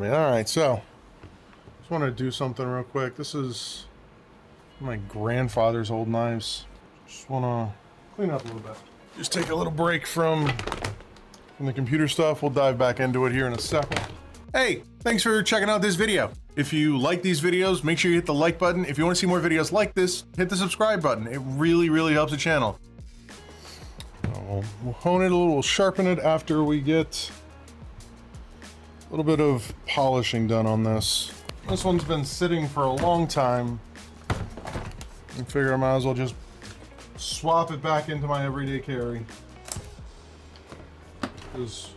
Alright, so just want to do something real quick. This is my grandfather's old knives. Just want to clean up a little bit. Just take a little break from the computer stuff. We'll dive back into it here in a second. Hey, thanks for checking out this video. If you like these videos, make sure you hit the like button. If you want to see more videos like this, hit the subscribe button. It really, really helps the channel. We'll hone it a little, we'll sharpen it after we get a little bit of polishing done on this. This one's been sitting for a long time. I figured I might as well just swap it back into my everyday carry. Because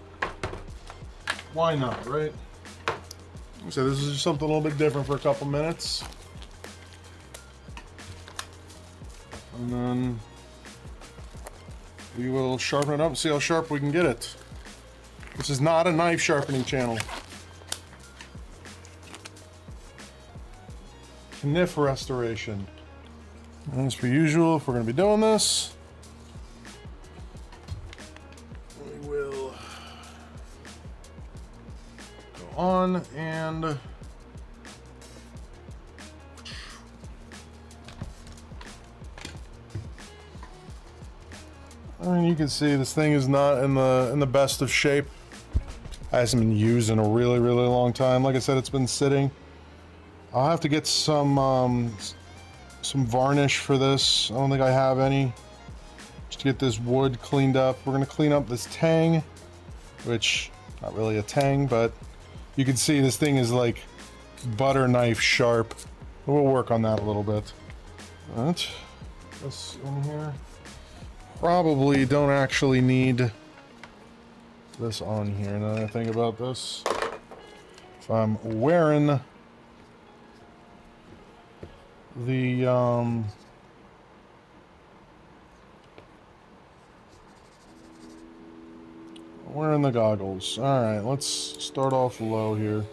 why not, right? So this is just something a little bit different for a couple minutes. And then we will sharpen it up and see how sharp we can get it. This is not a knife sharpening channel. Kniff restoration. And as per usual, if we're going to be doing this, we will go on and you can see this thing is not in the best of shape. Hasn't been used in a really, really long time. Like I said, it's been sitting. I'll have to get some varnish for this. I don't think I have any. Just to get this wood cleaned up. We're gonna clean up this tang, which not really a tang, but you can see this thing is like butter knife sharp. We'll work on that a little bit. Alright, this in here. Probably don't actually need this on here. Now that I think about this, if I'm wearing the wearing the goggles. All right, let's start off low here.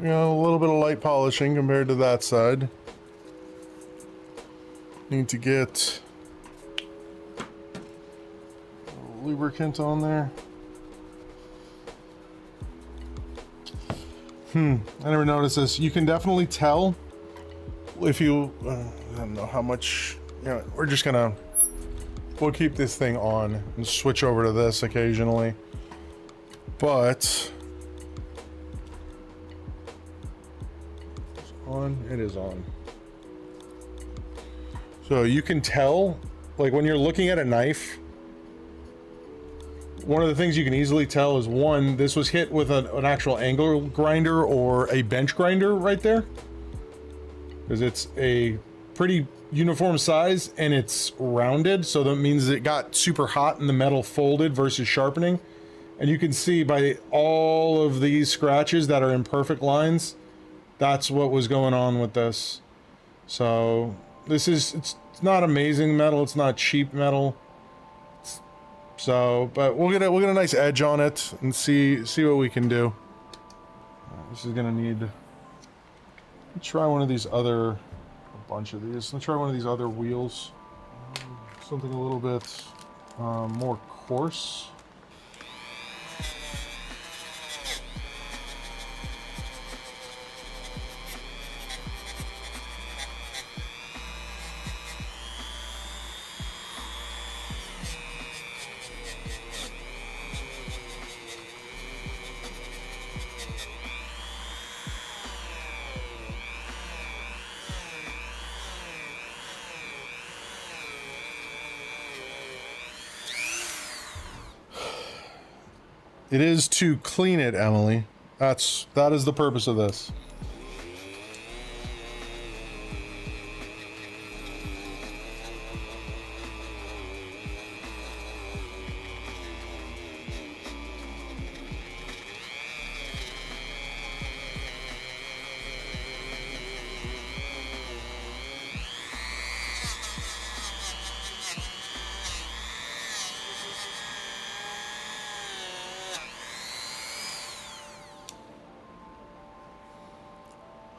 You know, a little bit of light polishing compared to that side. Need to get a lubricant on there. I never noticed this. You can definitely tell if you, I don't know how much, you know, we'll keep this thing on and switch over to this occasionally. But it is on. So you can tell, like when you're looking at a knife, one of the things you can easily tell is one, this was hit with an actual angle grinder or a bench grinder right there, because it's a pretty uniform size and it's rounded, so that means it got super hot and the metal folded versus sharpening. And you can see by all of these scratches that are in perfect lines, that's what was going on with this. So this is, it's not amazing metal, it's not cheap metal. So, but we'll get a nice edge on it and see what we can do. This is gonna need, let's try one of these other, a bunch of these. Let's try one of these other wheels. Something a little bit more coarse. It is to clean it, Emily. That is the purpose of this.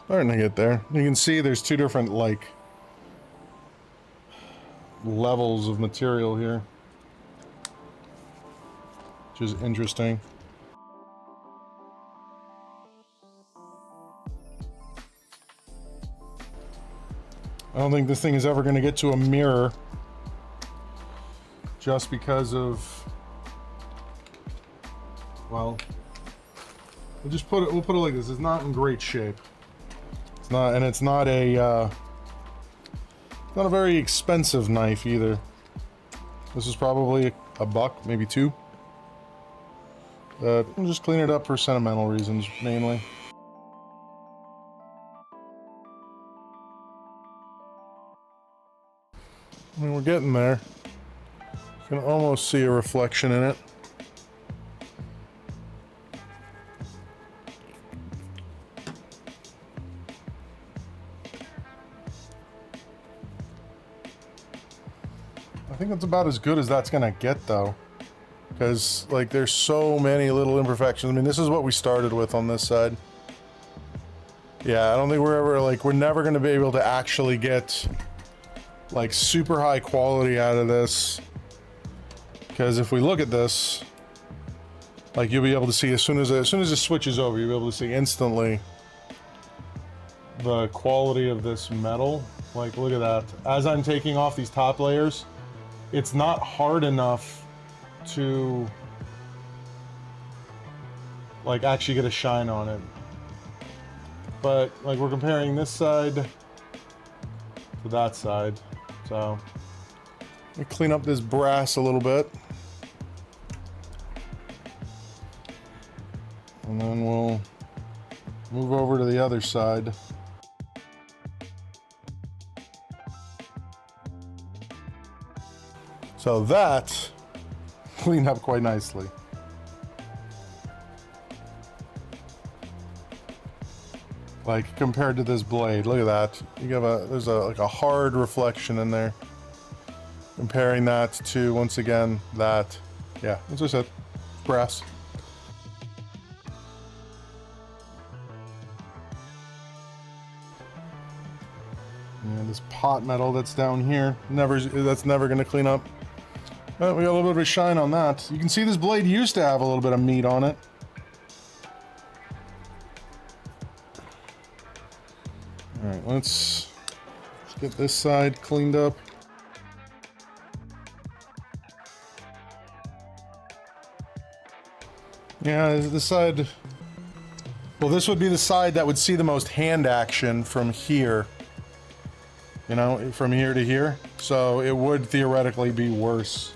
Starting to get there. You can see there's two different, like, levels of material here, which is interesting. I don't think this thing is ever going to get to a mirror just because of, well, we'll put it like this. It's not in great shape. It's not, and it's not a very expensive knife either. This is probably a buck, maybe two. I'll just clean it up for sentimental reasons, mainly. I mean, we're getting there. You can almost see a reflection in it. I think that's about as good as that's gonna get, though, because like there's so many little imperfections. I mean, this is what we started with on this side. Yeah, I don't think we're never gonna be able to actually get like super high quality out of this, because if we look at this, like you'll be able to see as soon as it switches over, you'll be able to see instantly the quality of this metal. Like, look at that. As I'm taking off these top layers, it's not hard enough to like actually get a shine on it. But like we're comparing this side to that side. So let me clean up this brass a little bit. And then we'll move over to the other side. So that cleaned up quite nicely. Like compared to this blade, look at that. You have there's like a hard reflection in there. Comparing that to, once again, that, yeah, as I said, brass. And this pot metal that's down here, that's never gonna clean up. But we got a little bit of a shine on that. You can see this blade used to have a little bit of meat on it. All right, let's get this side cleaned up. Yeah, this side, well, this would be the side that would see the most hand action from here. You know, from here to here. So it would theoretically be worse.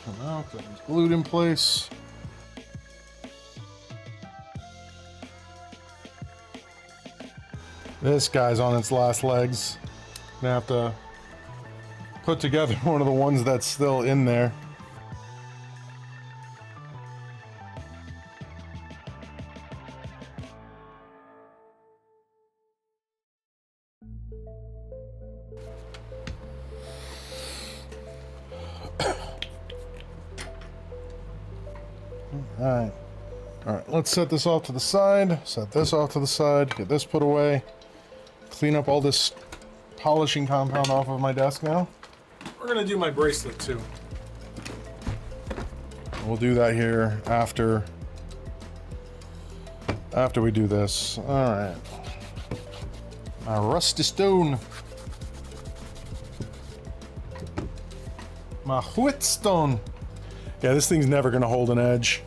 Come out, that is glued in place. This guy's on its last legs. Gonna have to put together one of the ones that's still in there. Alright, let's set this off to the side, set this off to the side, get this put away, clean up all this polishing compound off of my desk now. We're gonna do my bracelet too. We'll do that here after we do this. Alright. My rusty stone. My whetstone. Yeah, this thing's never gonna hold an edge.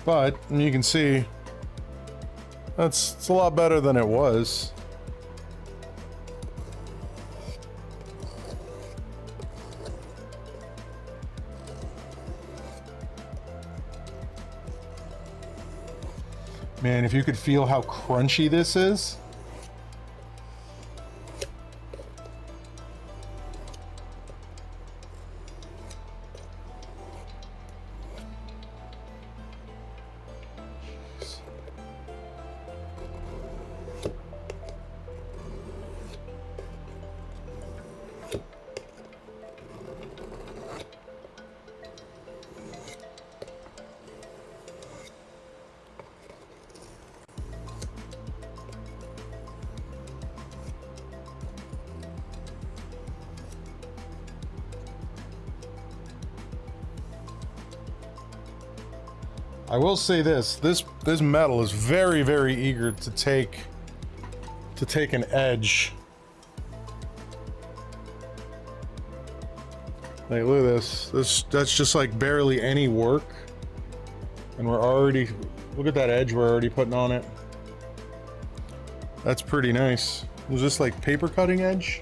But you can see it's a lot better than it was. Man, if you could feel how crunchy this is. I will say this metal is very, very eager to take an edge. Like, look at this. That's just like barely any work. And we're already, look at that edge we're already putting on it. That's pretty nice. Was this like paper cutting edge?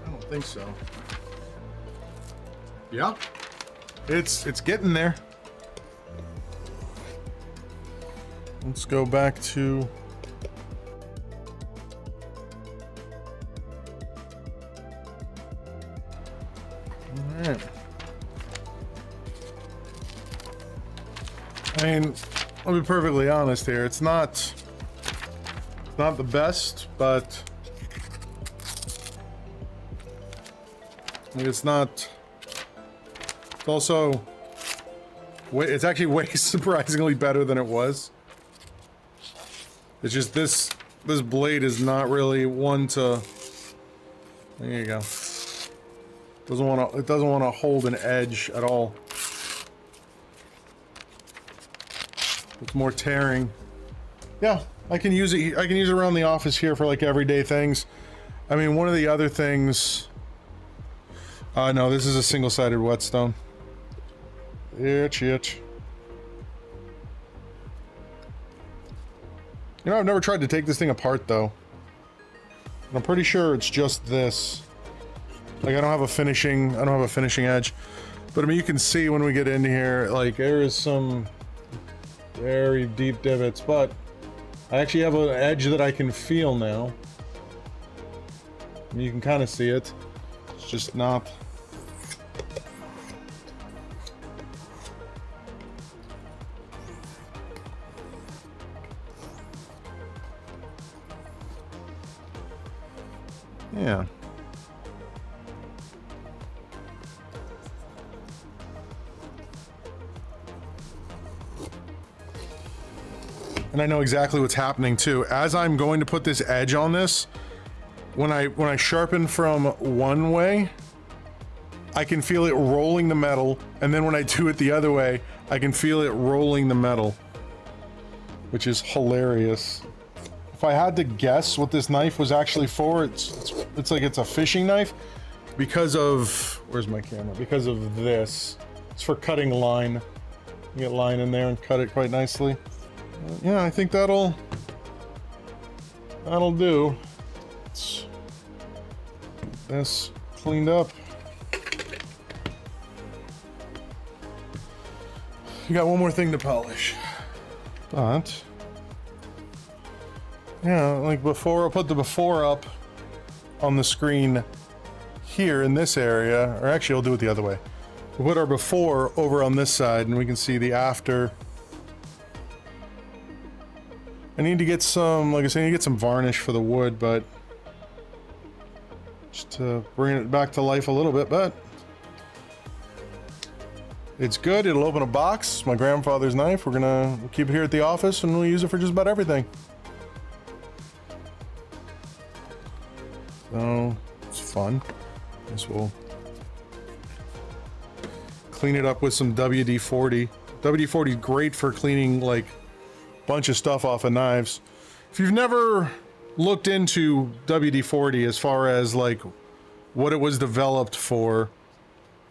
I don't think so. Yeah. It's getting there. Let's go back to all right. I mean, I'll be perfectly honest here. It's not the best, but it's not. It's also it's actually way surprisingly better than it was. It's just this blade is not really one to. There you go. It doesn't want to hold an edge at all. It's more tearing. Yeah, I can use it. I can use it around the office here for like everyday things. I mean, one of the other things. No, this is a single-sided whetstone. Itch. You know, I've never tried to take this thing apart though. I'm pretty sure it's just this. Like, I don't have a finishing edge. But I mean, you can see when we get in here, like, there is some very deep divots, but I actually have an edge that I can feel now. And you can kind of see it. It's just not. Yeah. And I know exactly what's happening too. As I'm going to put this edge on this, when I sharpen from one way, I can feel it rolling the metal, and then when I do it the other way, I can feel it rolling the metal, which is hilarious. If I had to guess what this knife was actually for, it's like it's a fishing knife because of, where's my camera? Because of this. It's for cutting line. You get line in there and cut it quite nicely. Yeah, I think that'll do. It's this cleaned up. You got one more thing to polish, but yeah, like before, I'll put the before up on the screen here in this area, or actually I'll do it the other way. We'll put our before over on this side and we can see the after. I need to get some, like I said, I need to get some varnish for the wood, but just to bring it back to life a little bit, but it's good. It'll open a box. My grandfather's knife. We'll keep it here at the office and we'll use it for just about everything. So it's fun. I guess we'll clean it up with some WD-40. WD-40 is great for cleaning like a bunch of stuff off of knives. If you've never looked into WD-40 as far as like what it was developed for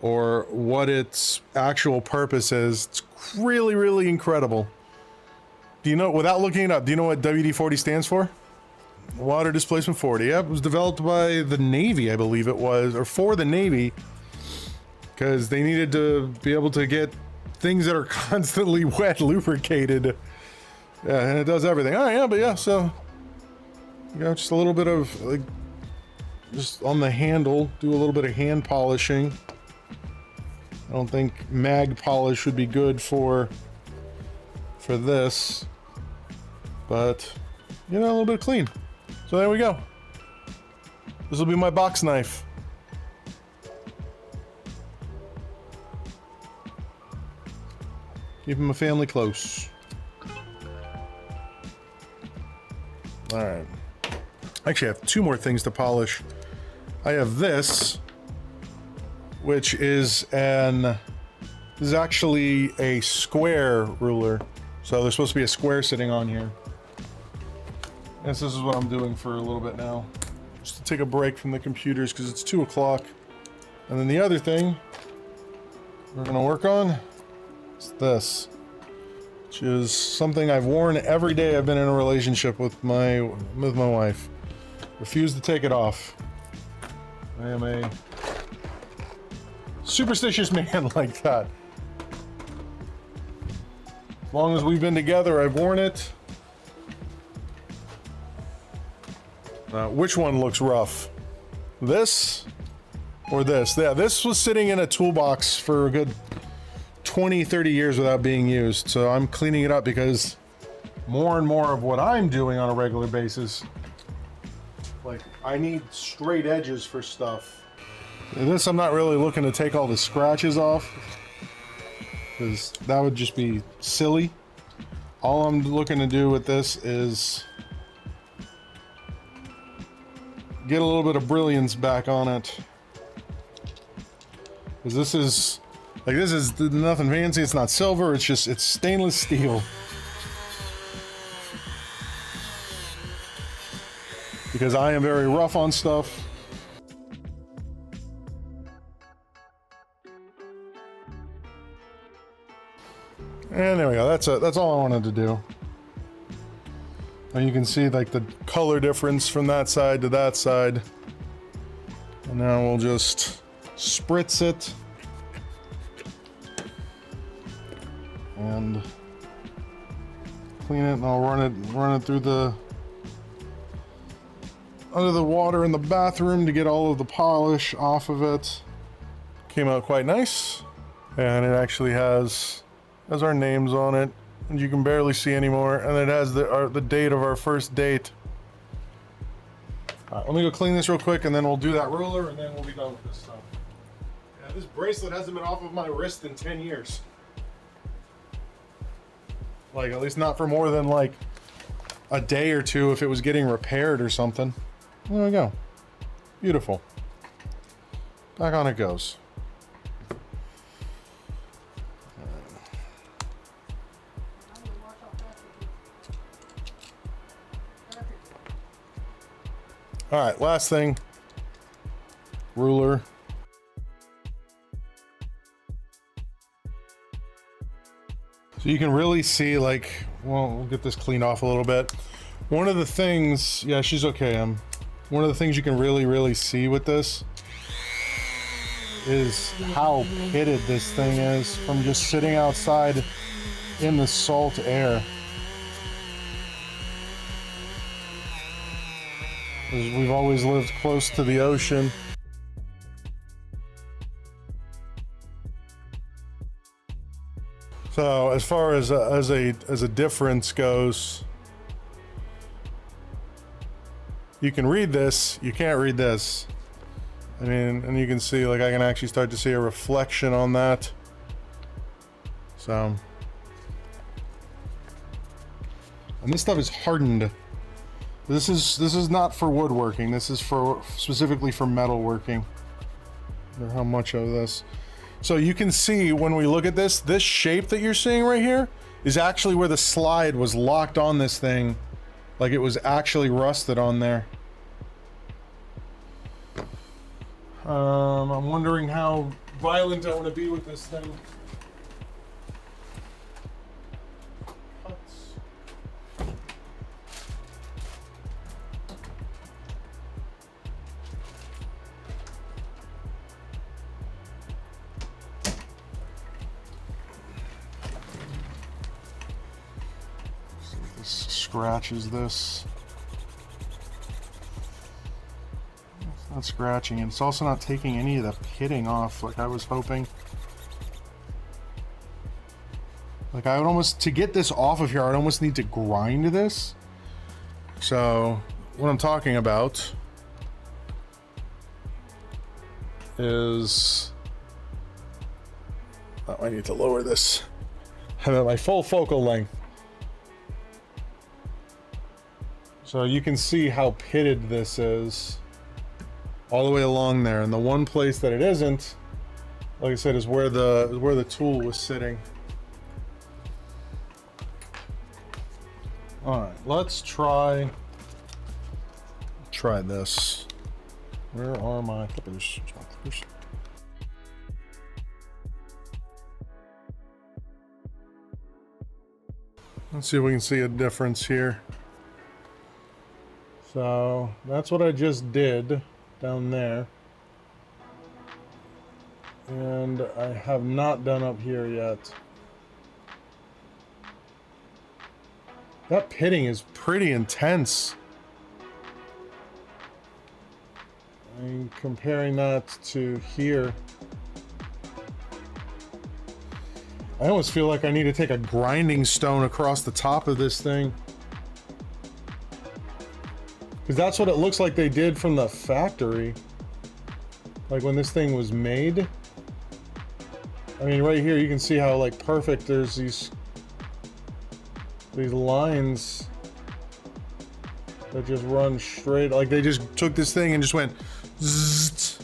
or what its actual purpose is, it's really, really incredible. Do you know, without looking it up, do you know what WD-40 stands for? Water Displacement 40. Yep, it was developed by the Navy, I believe it was, or for the Navy, because they needed to be able to get things that are constantly wet lubricated. Yeah, and it does everything. Oh yeah, but yeah, so you got just a little bit of like just on the handle, do a little bit of hand polishing. I don't think mag polish would be good for this, but you know, a little bit of clean. So there we go. This will be my box knife. Keeping my family close. Alright. Actually, I have two more things to polish. I have this, which is this is actually a square ruler. So there's supposed to be a square sitting on here. Yes, this is what I'm doing for a little bit now. Just to take a break from the computers because it's 2 o'clock. And then the other thing we're gonna work on is this, which is something I've worn every day I've been in a relationship with my wife. Refuse to take it off. I am a superstitious man like that. As long as we've been together, I've worn it. Which one looks rough? This or this? Yeah, this was sitting in a toolbox for a good 20, 30 years without being used. So I'm cleaning it up because more and more of what I'm doing on a regular basis, like I need straight edges for stuff. This I'm not really looking to take all the scratches off because that would just be silly. All I'm looking to do with this is get a little bit of brilliance back on it. Because this is nothing fancy, it's not silver, it's stainless steel. Because I am very rough on stuff. And there we go, that's all I wanted to do. And you can see like the color difference from that side to that side. And now we'll just spritz it. And clean it, and I'll run it through under the water in the bathroom to get all of the polish off of it. Came out quite nice. And it actually has our names on it. And you can barely see anymore, and it has the date of our first date. Alright, let me go clean this real quick, and then we'll do that ruler, and then we'll be done with this stuff. Yeah, this bracelet hasn't been off of my wrist in 10 years. Like, at least not for more than, like, a day or two if it was getting repaired or something. There we go. Beautiful. Back on it goes. Alright, last thing. Ruler. So you can really see, like, well, we'll get this cleaned off a little bit. One of the things, yeah, she's okay. One of the things you can really see with this is how pitted this thing is from just sitting outside in the salt air. We've always lived close to the ocean. So as far as a difference goes, you can read this, you can't read this. I mean, and you can see, like, I can actually start to see a reflection on that. So, and this stuff is hardened. This is not for woodworking. This is specifically for metalworking. I don't know how much of this. So you can see when we look at this shape that you're seeing right here is actually where the slide was locked on this thing. Like it was actually rusted on there. I'm wondering how violent I want to be with this thing. scratches this. It's not scratching, and it's also not taking any of the pitting off like I was hoping. Like I would almost, to get this off of here, I'd almost need to grind this. So what I'm talking about is, oh, I need to lower this. I'm at my full focal length. So you can see how pitted this is all the way along there. And the one place that it isn't, like I said, is where the tool was sitting. All right, let's try this. Where are my clippers? Where's my clippers? Let's see if we can see a difference here. So that's what I just did down there. And I have not done up here yet. That pitting is pretty intense. I'm comparing that to here. I almost feel like I need to take a grinding stone across the top of this thing. Because that's what it looks like they did from the factory. Like when this thing was made. I mean, right here you can see how like perfect there's these lines that just run straight. Like they just took this thing and just went zzz.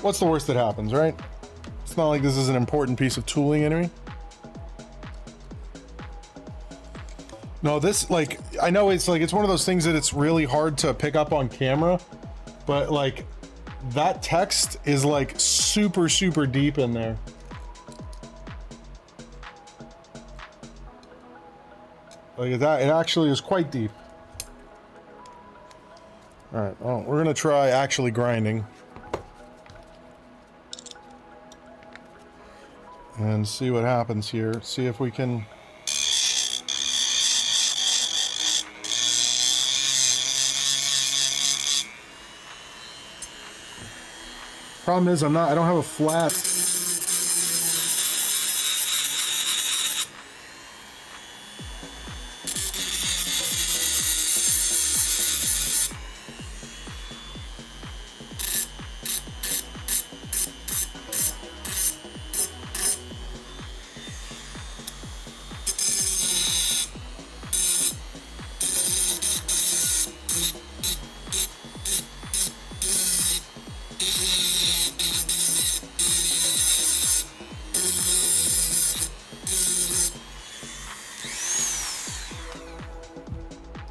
What's the worst that happens, right? It's not like this is an important piece of tooling anyway. No, this, like, I know it's like, it's one of those things that it's really hard to pick up on camera, but like that text is like super, super deep in there. Like that, it actually is quite deep. All right, well, we're gonna try actually grinding. And see what happens here. See if we can. Problem is, I don't have a flat.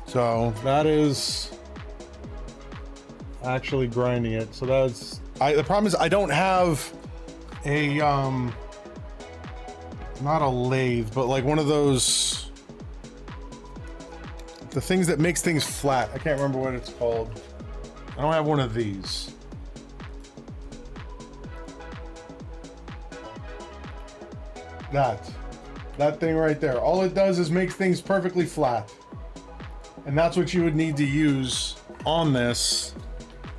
So that is actually grinding it. So that's, the problem is I don't have a, not a lathe, but like one of those, the things that makes things flat. I can't remember what it's called. I don't have one of these. That thing right there. All it does is make things perfectly flat. And that's what you would need to use on this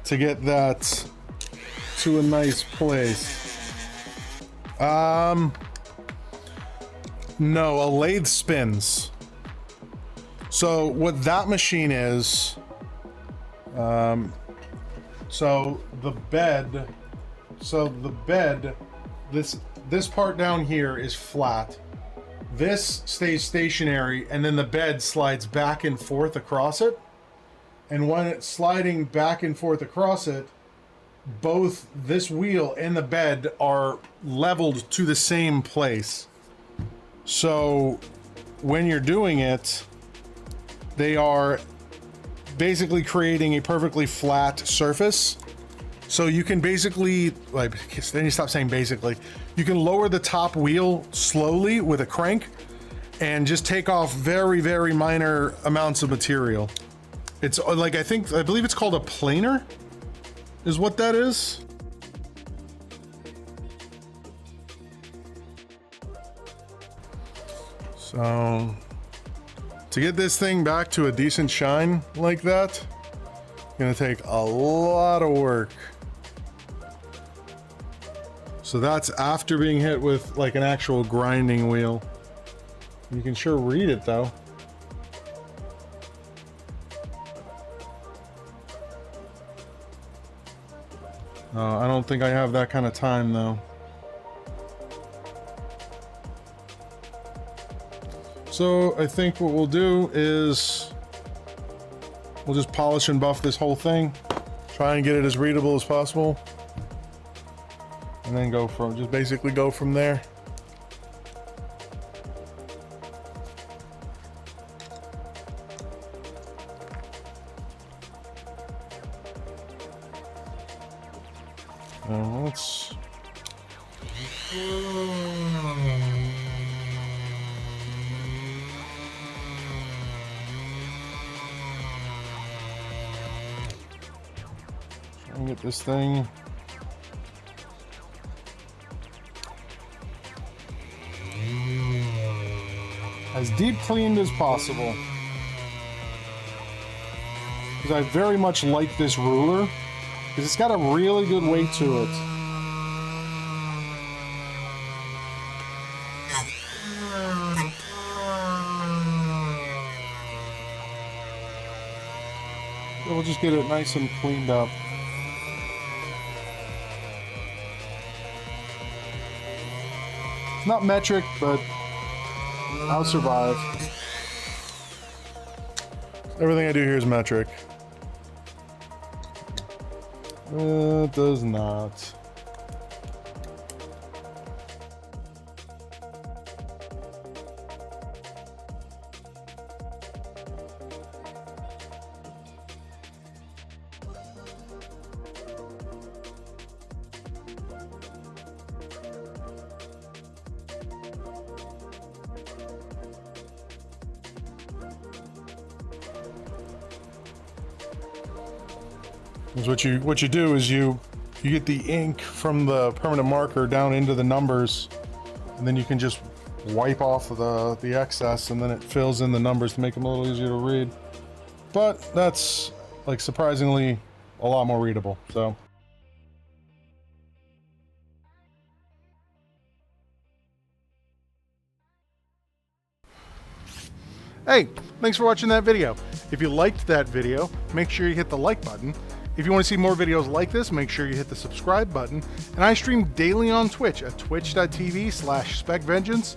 to get that to a nice place. No, a lathe spins. So what that machine is, so the bed, this part down here is flat. This stays stationary, and then the bed slides back and forth across it. And when it's sliding back and forth across it, both this wheel and the bed are leveled to the same place. So when you're doing it, they are basically creating a perfectly flat surface. So you can basically, like, then you stop saying basically, you can lower the top wheel slowly with a crank and just take off very, very minor amounts of material. It's like, I believe it's called a planer. is what that is. So to get this thing back to a decent shine like that, it's gonna take a lot of work. So that's after being hit with like an actual grinding wheel. You can sure read it though. I don't think I have that kind of time though. So I think what we'll do is we'll just polish and buff this whole thing, try and get it as readable as possible, and then just basically go from there. Let's try and get this thing as deep cleaned as possible, because I very much like this ruler because it's got a really good weight to it. So we'll just get it nice and cleaned up. It's not metric, but I'll survive. Everything I do here is metric. It does not. What you do is you get the ink from the permanent marker down into the numbers, and then you can just wipe off the excess, and then it fills in the numbers to make them a little easier to read. But that's like surprisingly a lot more readable. So hey, thanks for watching that video. If you liked that video, make sure you hit the like button. If you want to see more videos like this, make sure you hit the subscribe button. And I stream daily on Twitch at twitch.tv/SpecVengeance.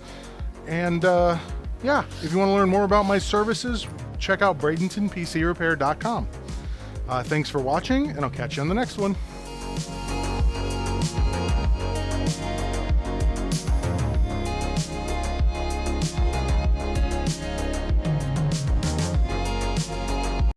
And yeah, if you want to learn more about my services, check out Bradenton PC Repair.com. Thanks for watching, and I'll catch you on the next one.